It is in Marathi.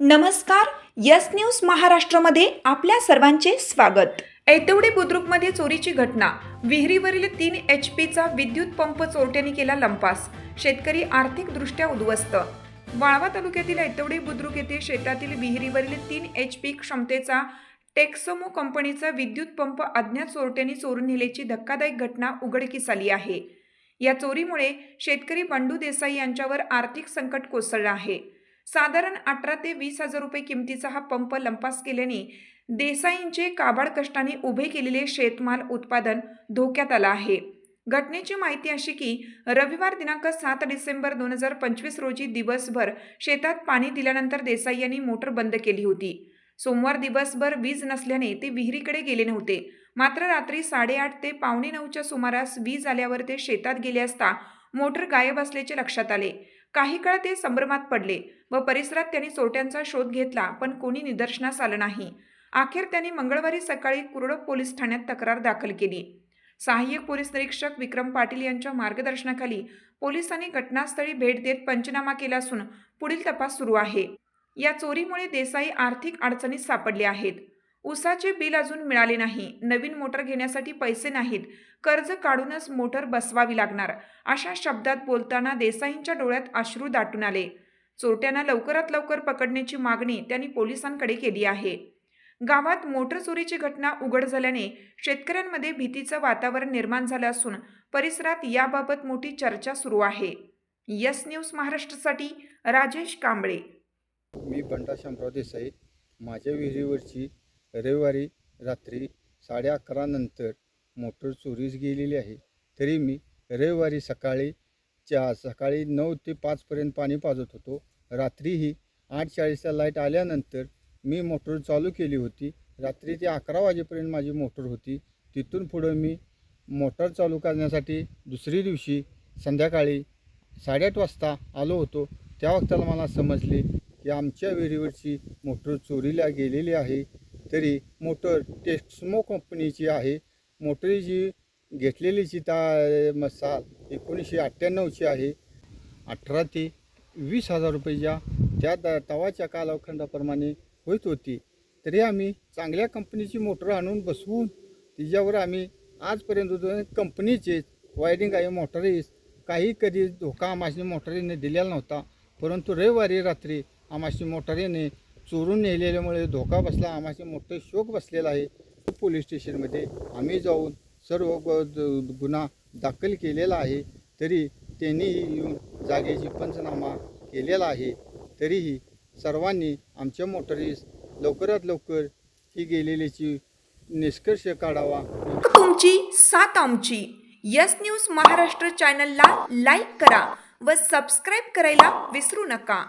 नमस्कार. यस न्यूज महाराष्ट्रामध्ये आपल्या सर्वांचे स्वागत. ऐतवडे बुद्रुकमध्ये चोरीची घटना. विहिरीवरील 3 HP विद्युत पंप चोरट्यांनी केला लंपास. शेतकरी आर्थिकदृष्ट्या उद्ध्वस्त. वाळवा तालुक्यातील ऐतवडे बुद्रुक येथे शेतातील विहिरीवरील 3 HP क्षमतेचा टेक्समो कंपनीचा विद्युत पंप अज्ञात चोरट्यांनी चोरून नेल्याची धक्कादायक घटना उघडकीस आली आहे. या चोरीमुळे शेतकरी बंडू देसाई यांच्यावर आर्थिक संकट कोसळलं आहे. साधारण 18 ते 20 हजार रुपये किमतीचा हा पंप लंपास केल्याने देसाईंचे काबाड कष्टाने उभे केलेले शेतमाल उत्पादन धोक्यात आलं आहे. घटनेची माहिती अशी की रविवार दिनांक 7 डिसेंबर 2025 रोजी दिवसभर शेतात पाणी दिल्यानंतर देसाई यांनी मोटर बंद केली होती. सोमवार दिवसभर वीज नसल्याने ते विहिरीकडे गेले नव्हते. मात्र रात्री 8:30 ते 8:45च्या सुमारास वीज आल्यावर ते शेतात गेले असता मोटर गायब असल्याचे लक्षात आले. काही काळ ते संभ्रमात पडले व परिसरात त्यांनी चोरट्यांचा शोध घेतला, पण कोणी निदर्शनास आलं नाही. अखेर त्यांनी मंगळवारी सकाळी कुरडप पोलीस ठाण्यात तक्रार दाखल केली. सहाय्यक पोलीस निरीक्षक विक्रम पाटील यांच्या मार्गदर्शनाखाली पोलिसांनी घटनास्थळी भेट देत पंचनामा केला असून पुढील तपास सुरू आहे. या चोरीमुळे देसाई आर्थिक अडचणीत सापडले आहेत. ऊसाचे बिल अजून मिळाले नाही, नवीन मोटर घेण्यासाठी पैसे नाहीत, कर्ज काढूनच मोटर बसवावी लागणार, अशा शब्दात बोलताना देसाईंच्या डोळ्यात अश्रू दाटून आले. चोरट्यांना लवकरात लवकर पकडण्याची मागणी त्यांनी पोलिसांकडे केली आहे. गावात मोटर चोरीची घटना उघड झाल्याने शेतकऱ्यांमध्ये भीतीचं वातावरण निर्माण झालं असून परिसरात याबाबत मोठी चर्चा सुरू आहे. यस न्यूज महाराष्ट्रासाठी राजेश कांबळे. मी बंडा शामराव देसाई. माझ्या विहिरीवरची रविवारी रात्री 11:30 नंतर मोटर चोरीस गेलेली आहे. तरी मी रविवारी सकाळी 9 ते 5पर्यंत पाणी पाजत होतो. रात्रीही 8:40चा लाईट आल्यानंतर मी मोटर चालू केली होती. रात्री ते 11 वाजेपर्यंत माझी मोटर होती. तिथून पुढं मी मोटर चालू करण्यासाठी दुसरी दिवशी संध्याकाळी 8:30 वाजता आलो होतो. त्या वक्ताला मला समजले की आमच्या विहिरीवरची मोटर चोरीला गेलेली आहे. तरी मोटर टेक्समो कंपनीची आहे. मोटरीची घेतलेलीची साल 1998ची आहे. 18 ते 20 हजार रुपयाच्या त्या तवाच्या कालखंडाप्रमाणे होत होती. तरी आम्ही चांगल्या कंपनीची मोटर आणून बसवून तिच्यावर आम्ही आजपर्यंत कंपनीचे वायरिंग आहे मोटरीस काही कधी धोका आम्हाला मोटरीने दिलेला नव्हता. परंतु रविवारी रात्री आम्हाला मोटरीने चोरून नेलेल्यामुळे धोका बसला. आम्हाला मोठं शोक बसलेला आहे. पोलीस स्टेशनमध्ये आम्ही जाऊन सर्व गुन्हा दाखल केलेला आहे. तरी त्यांनीही येऊन जागेची पंचनामा केलेला आहे. तरीही सर्वांनी आमच्या मोटरीस लवकरात लवकर ही गेलेल्याची निष्कर्ष काढावा. तुमची साथ आमची. यस न्यूज महाराष्ट्र चॅनलला लाईक करा व सबस्क्राईब करायला विसरू नका.